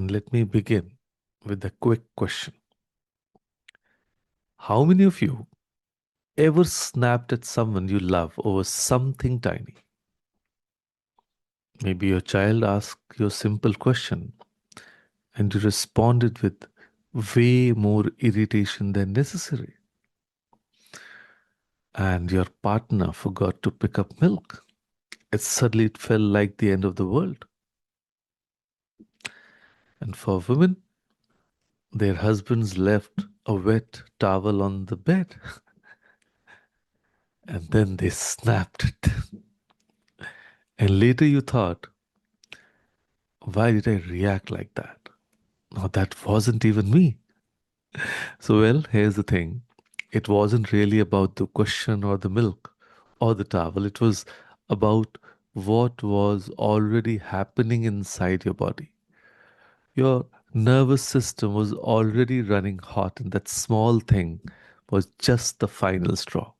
And let me begin with a quick question. How many of you ever snapped at someone you love over something tiny? Maybe your child asked you a simple question and you responded with way more irritation than necessary. And your partner forgot to pick up milk. It felt like the end of the world. And for women, their husbands left a wet towel on the bed and then they snapped it. And later you thought, why did I react like that? No, that wasn't even me. So, well, here's the thing, it wasn't really about the question or the milk or the towel, it was about what was already happening inside your body. Your nervous system was already running hot, and that small thing was just the final straw.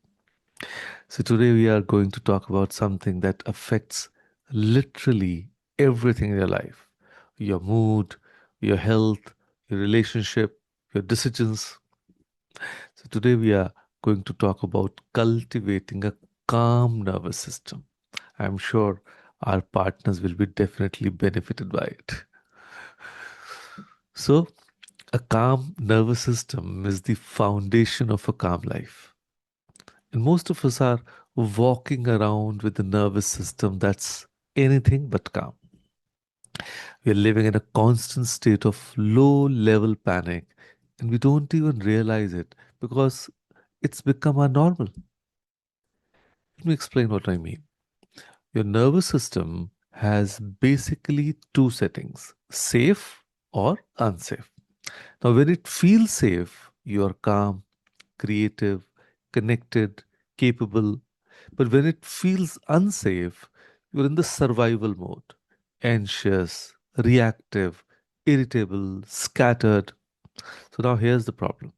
So, today we are going to talk about something that affects literally everything in your life: your mood, your health, your relationship, your decisions. So, today we are going to talk about cultivating a calm nervous system. I'm sure our partners will be definitely benefited by it. So, a calm nervous system is the foundation of a calm life. And most of us are walking around with a nervous system that's anything but calm. We are living in a constant state of low level panic and we don't even realize it because it's become our normal. Let me explain what I mean. Your nervous system has basically two settings: safe or unsafe. Now, when it feels safe, you are calm, creative, connected, capable. But when it feels unsafe, you're in the survival mode: anxious, reactive, irritable, scattered. So, now here's the problem: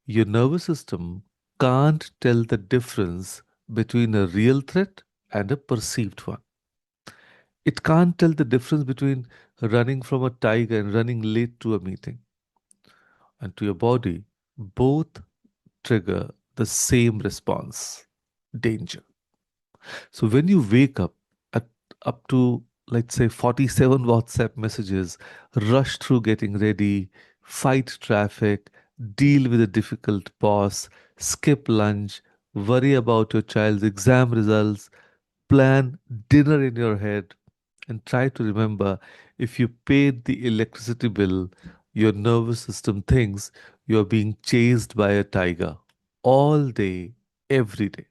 your nervous system can't tell the difference between a real threat and a perceived one. It can't tell the difference between running from a tiger and running late to a meeting. And to your body, both trigger the same response: danger. So when you wake up at up to, let's say, 47 WhatsApp messages, rush through getting ready, fight traffic, deal with a difficult boss, skip lunch, worry about your child's exam results, plan dinner in your head, and try to remember if you paid the electricity bill, your nervous system thinks you're being chased by a tiger all day, every day.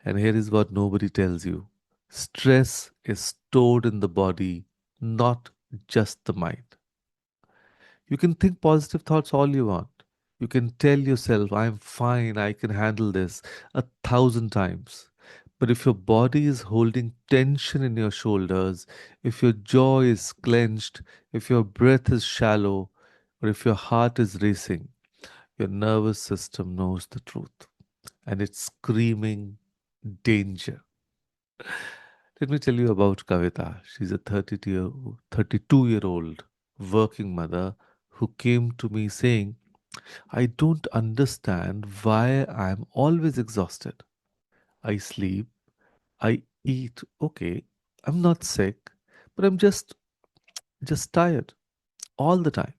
And here is what nobody tells you: stress is stored in the body, not just the mind. You can think positive thoughts all you want. You can tell yourself, I'm fine, I can handle this, 1,000 times. But if your body is holding tension in your shoulders, if your jaw is clenched, if your breath is shallow, or if your heart is racing, your nervous system knows the truth and it's screaming danger. Let me tell you about Kavita. She's a 32-year-old working mother who came to me saying, I don't understand why I'm always exhausted. I sleep, I eat, okay, I'm not sick, but I'm just tired all the time.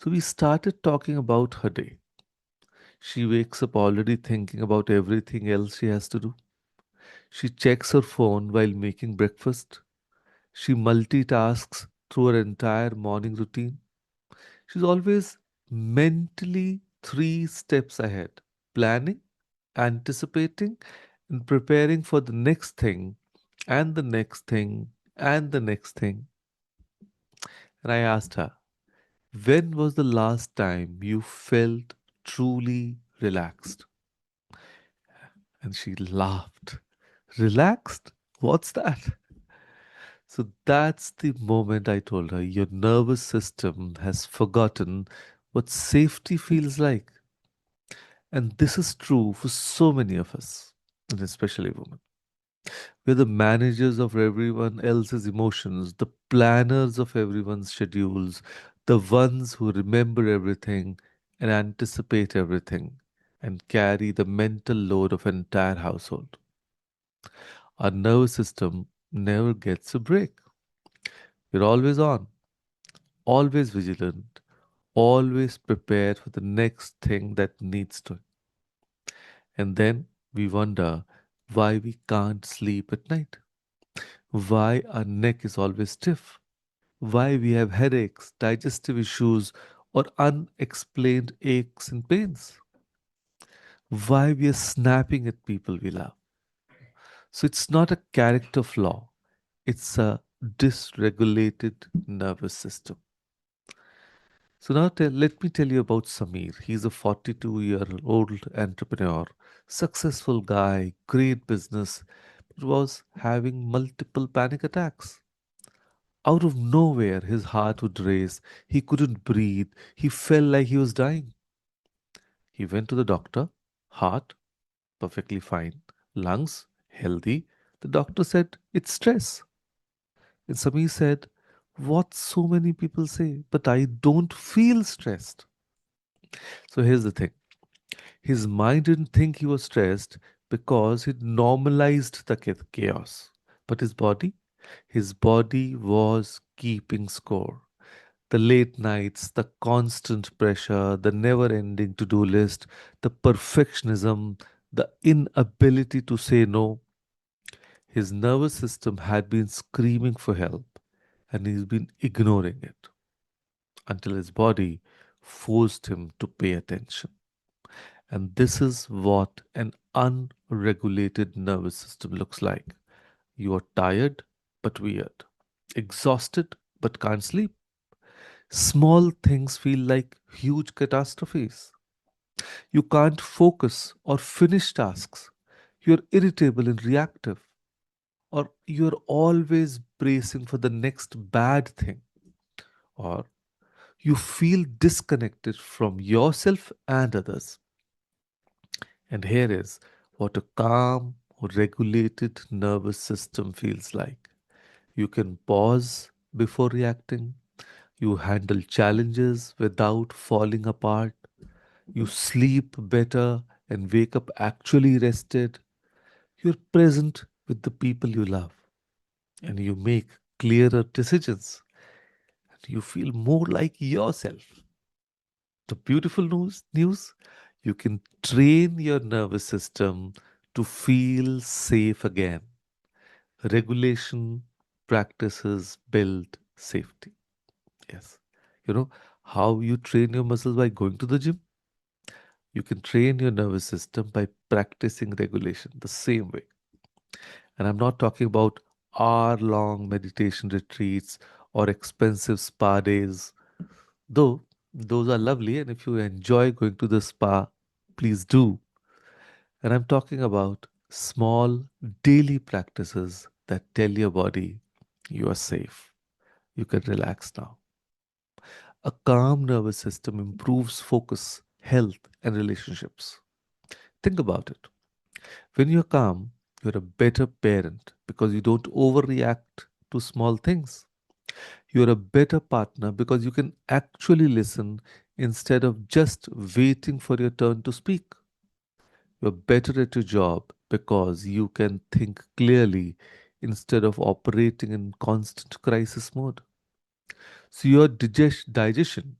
So we started talking about her day. She wakes up already thinking about everything else she has to do. She checks her phone while making breakfast. She multitasks through her entire morning routine. She's always mentally 3 steps ahead, planning, anticipating, and preparing for the next thing, and the next thing, and the next thing. And I asked her, when was the last time you felt truly relaxed? And she laughed. Relaxed? What's that? So that's the moment I told her your nervous system has forgotten what safety feels like. And this is true for so many of us, and especially women. We're the managers of everyone else's emotions, the planners of everyone's schedules, the ones who remember everything and anticipate everything and carry the mental load of an entire household. Our nervous system never gets a break. We're always on, always vigilant, always prepared for the next thing that needs to. And then we wonder why we can't sleep at night, why our neck is always stiff, why we have headaches, digestive issues, or unexplained aches and pains, why we are snapping at people we love. So it's not a character flaw, it's a dysregulated nervous system. So now let me tell you about Samir. He's a 42-year-old entrepreneur, successful guy, great business, but was having multiple panic attacks. Out of nowhere, his heart would race. He couldn't breathe. He felt like he was dying. He went to the doctor. Heart, perfectly fine. Lungs, healthy. The doctor said, it's stress. And Samir said, what so many people say, but I don't feel stressed. So here's the thing. His mind didn't think he was stressed because it normalized the chaos. But his body was keeping score. The late nights, the constant pressure, the never ending to do list, the perfectionism, the inability to say no. His nervous system had been screaming for help and he's been ignoring it until his body forced him to pay attention. And this is what an unregulated nervous system looks like. You are tired but weird, exhausted but can't sleep. Small things feel like huge catastrophes. You can't focus or finish tasks. You're irritable and reactive, or you're always bracing for the next bad thing, or you feel disconnected from yourself and others. And here is what a calm, regulated nervous system feels like. You can pause before reacting. You handle challenges without falling apart. You sleep better and wake up actually rested. You're present with the people you love. And you make clearer decisions. And you feel more like yourself. The beautiful news, you can train your nervous system to feel safe again. Regulation practices build safety. Yes. You know how you train your muscles by going to the gym? You can train your nervous system by practicing regulation the same way. And I'm not talking about hour long meditation retreats or expensive spa days, though those are lovely. And if you enjoy going to the spa, please do. And I'm talking about small daily practices that tell your body you are safe. You can relax now. A calm nervous system improves focus, health, and relationships. Think about it. When you're calm, you're a better parent because you don't overreact to small things. You're a better partner because you can actually listen instead of just waiting for your turn to speak. You're better at your job because you can think clearly instead of operating in constant crisis mode. So your digestion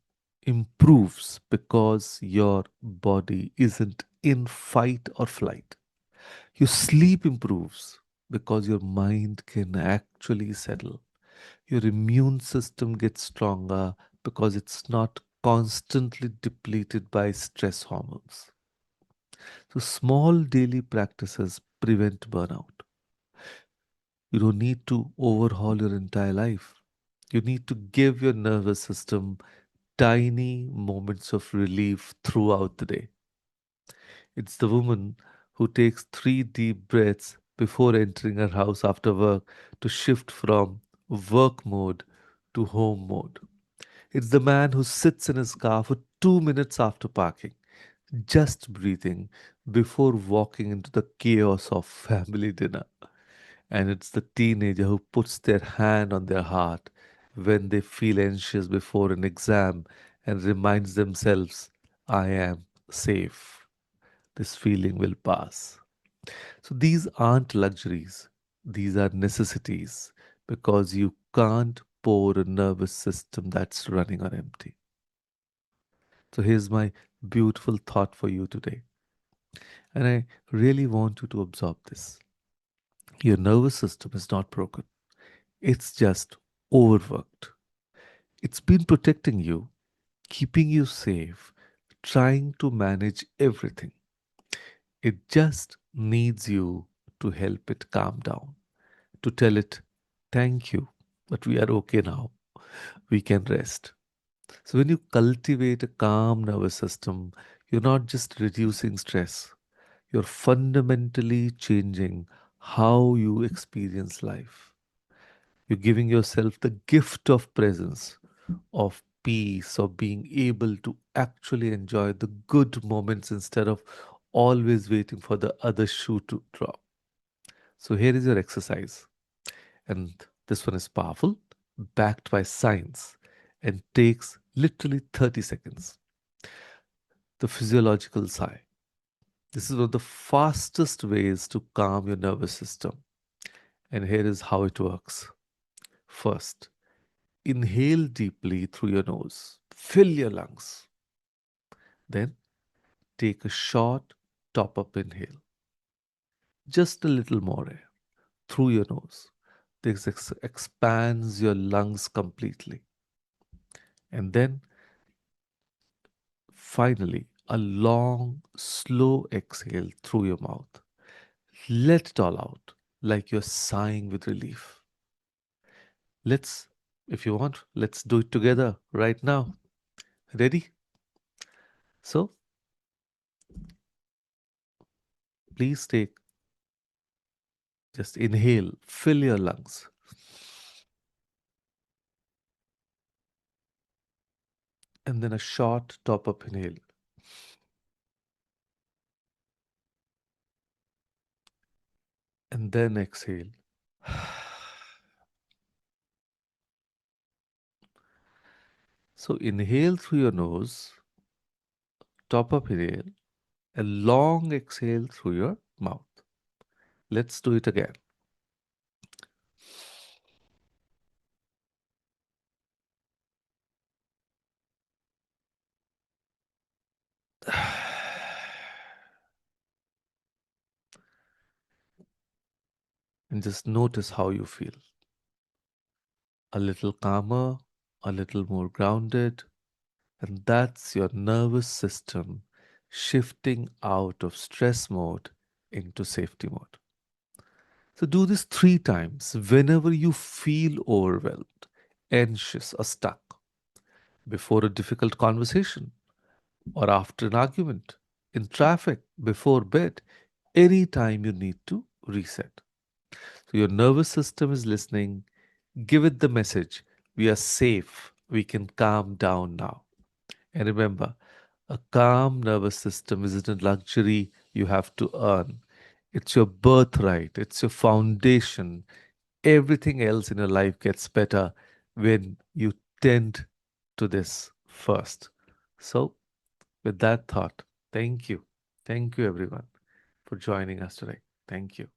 improves because your body isn't in fight or flight. Your sleep improves because your mind can actually settle. Your immune system gets stronger because it's not constantly depleted by stress hormones. So, small daily practices prevent burnout. You don't need to overhaul your entire life. You need to give your nervous system tiny moments of relief throughout the day. It's the woman who takes 3 deep breaths before entering her house after work to shift from work mode to home mode. It's the man who sits in his car for 2 minutes after parking, just breathing before walking into the chaos of family dinner. And it's the teenager who puts their hand on their heart when they feel anxious before an exam and reminds themselves, I am safe. This feeling will pass. So these aren't luxuries, these are necessities because you can't pour a nervous system that's running on empty. So here's my beautiful thought for you today. And I really want you to absorb this. Your nervous system is not broken, it's just overworked. It's been protecting you, keeping you safe, trying to manage everything. It just needs you to help it calm down, to tell it, thank you, but we are okay now. We can rest. So, when you cultivate a calm nervous system, you're not just reducing stress, you're fundamentally changing how you experience life. You're giving yourself the gift of presence, of peace, of being able to actually enjoy the good moments instead of always waiting for the other shoe to drop. So, here is your exercise. And this one is powerful, backed by science, and takes literally 30 seconds. The physiological sigh. This is one of the fastest ways to calm your nervous system. And here is how it works. First, inhale deeply through your nose, fill your lungs. Then, take a short top up inhale, just a little more air through your nose. This expands your lungs completely. And then finally, a long, slow exhale through your mouth. Let it all out like you're sighing with relief. Let's, if you want, let's do it together right now. Ready? So, please take, just inhale, fill your lungs, and then a short top up inhale, and then exhale. So, inhale through your nose, top up inhale, a long exhale through your mouth. Let's do it again. And just notice how you feel. A little calmer, a little more grounded, and that's your nervous system shifting out of stress mode into safety mode. So do this 3 times whenever you feel overwhelmed, anxious, or stuck, before a difficult conversation, or after an argument, in traffic, before bed, anytime you need to reset. So your nervous system is listening. Give it the message, we are safe, we can calm down now. And remember, a calm nervous system isn't a luxury you have to earn. It's your birthright, it's your foundation. Everything else in your life gets better when you tend to this first. So, with that thought, thank you. Thank you, everyone, for joining us today. Thank you.